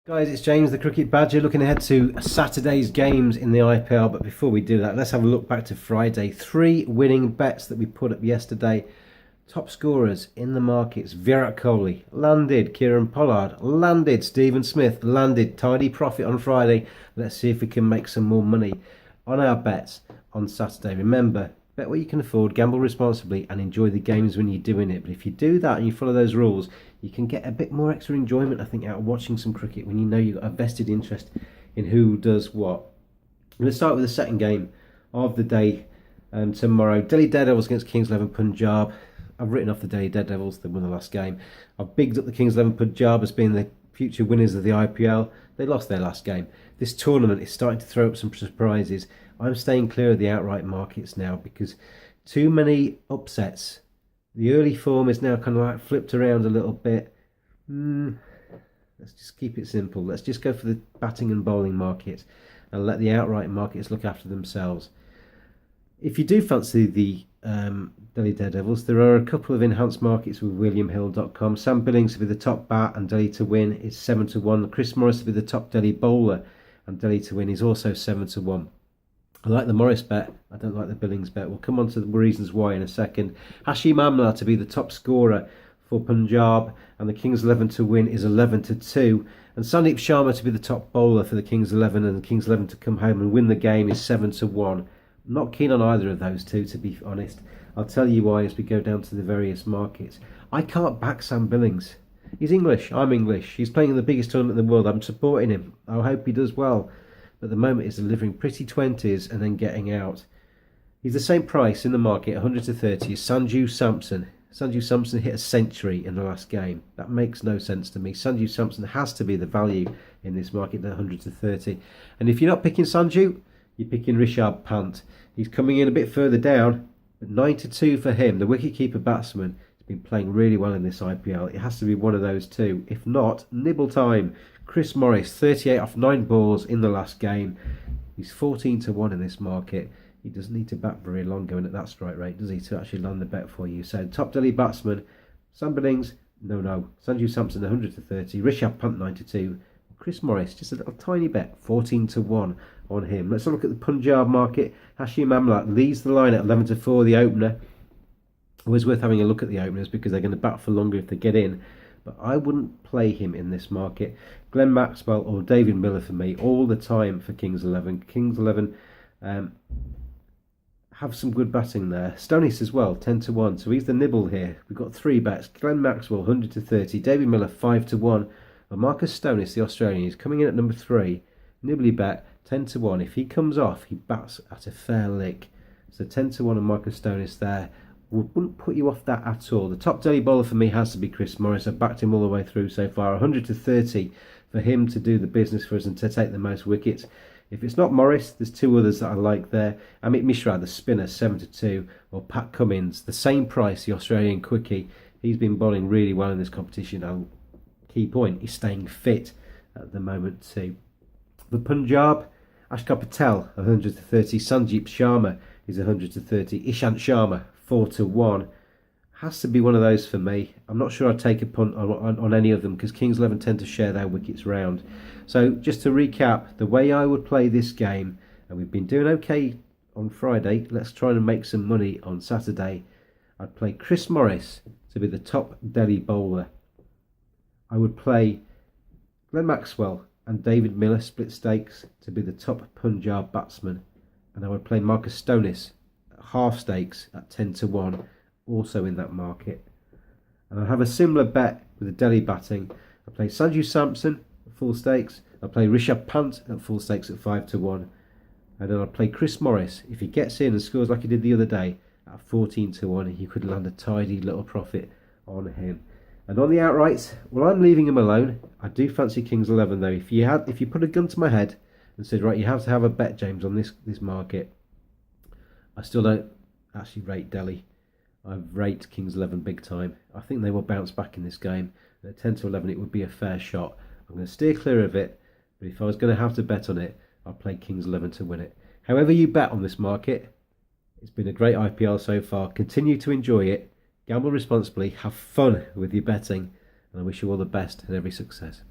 Guys, it's James the Cricket Badger looking ahead to Saturday's games in the IPL. But before we do that, let's have a look back to Friday. 3 winning bets that we put up yesterday. Top scorers in the markets: Virat Kohli landed, Kieran Pollard landed, Stephen Smith landed. Tidy profit on Friday. Let's see if we can make some more money on our bets on Saturday. Remember, bet what you can afford, gamble responsibly, and enjoy the games when you're doing it. But if you do that and you follow those rules, you can get a bit more extra enjoyment, I think, out of watching some cricket when you know you've got a vested interest in who does what. I'm going to start with the second game of the day tomorrow. Delhi Daredevils against Kings 11 Punjab. I've written off the Delhi Daredevils. They won the last game. I've bigged up the Kings 11 Punjab as being the future winners of the IPL. They lost their last game. This tournament is starting to throw up some surprises. I'm staying clear of the outright markets now because too many upsets. The early form is now kind of like flipped around a little bit. Let's just keep it simple. Let's just go for the batting and bowling markets and let the outright markets look after themselves. If you do fancy the Delhi Daredevils, there are a couple of enhanced markets with WilliamHill.com. Sam Billings to be the top bat and Delhi to win is 7-1. Chris Morris to be the top Delhi bowler and Delhi to win is also 7-1. I like the Morris bet. I don't like the Billings bet. We'll come on to the reasons why in a second. Hashim Amla to be the top scorer for Punjab and the Kings 11 to win is 11-2. And Sandeep Sharma to be the top bowler for the Kings 11 and the Kings 11 to come home and win the game is 7-1. Not keen on either of those two, to be honest. I'll tell you why as we go down to the various markets. I can't back Sam Billings. He's English. I'm English. He's playing in the biggest tournament in the world. I'm supporting him. I hope he does well. But at the moment he's delivering pretty 20s and then getting out. He's the same price in the market, 100-30, as Sanju Samson. Sanju Samson hit a century in the last game. That makes no sense to me. Sanju Samson has to be the value in this market at 100-30. And if you're not picking Sanju, you're picking Rishabh Pant. He's coming in a bit further down, but 9-2 for him. The wicketkeeper batsman has been playing really well in this IPL. It has to be one of those two. If not, nibble time. Chris Morris, 38 off 9 balls in the last game. He's 14-1 in this market. He doesn't need to bat very long going at that strike rate, does he, to actually land the bet for you? So top Delhi batsman, Sam Billings, no. Sanju Samson, 100-30. Rishabh Pant, 9-2. Chris Morris, just a little tiny bet, 14-1 on him. Let's have a look at the Punjab market. Hashim Amla leads the line at 11-4, the opener. Always worth having a look at the openers because they're going to bat for longer if they get in. But I wouldn't play him in this market. Glenn Maxwell or David Miller for me all the time for Kings 11. Kings 11 have some good batting there. Stonis as well, 10-1. So he's the nibble here. We've got 3 bets. Glenn Maxwell, 100-30. David Miller, 5-1. And Marcus Stonis, the Australian, is coming in at number 3. Nibbly bet, 10-1. If he comes off, he bats at a fair lick. So 10-1 and Marcus Stonis there. Wouldn't put you off that at all. The top Delhi bowler for me has to be Chris Morris. I've backed him all the way through so far. 100-30 for him to do the business for us and to take the most wickets. If it's not Morris, there's 2 others that I like there. Amit Mishra, the spinner, 7-2. Or Pat Cummins, the same price, the Australian quickie. He's been bowling really well in this competition. And key point, he's staying fit at the moment too. For Punjab, Ashkar Patel, 100-30. Sandeep Sharma is 100-30. Ishant Sharma, 4-1. Has to be one of those for me. I'm not sure I'd take a punt on any of them because Kings 11 tend to share their wickets round. So just to recap, the way I would play this game, and we've been doing okay on Friday, let's try and make some money on Saturday. I'd play Chris Morris to be the top Delhi bowler. I would play Glenn Maxwell and David Miller split stakes to be the top Punjab batsman. And I would play Marcus Stonis at half stakes at 10-1, also in that market. And I have a similar bet with the Delhi batting. I play Sanju Samson at full stakes. I play Rishabh Pant at full stakes at 5-1. And then I play Chris Morris. If he gets in and scores like he did the other day at 14-1, you could land a tidy little profit on him. And on the outrights, well, I'm leaving him alone. I do fancy Kings 11 though. If you put a gun to my head and said, right, you have to have a bet, James, on this market, I still don't actually rate Delhi. I rate Kings 11 big time. I think they will bounce back in this game. At 10-11, it would be a fair shot. I'm going to steer clear of it, but if I was going to have to bet on it, I'll play Kings 11 to win it. However you bet on this market, it's been a great IPL so far. Continue to enjoy it. Gamble responsibly, have fun with your betting, and I wish you all the best and every success.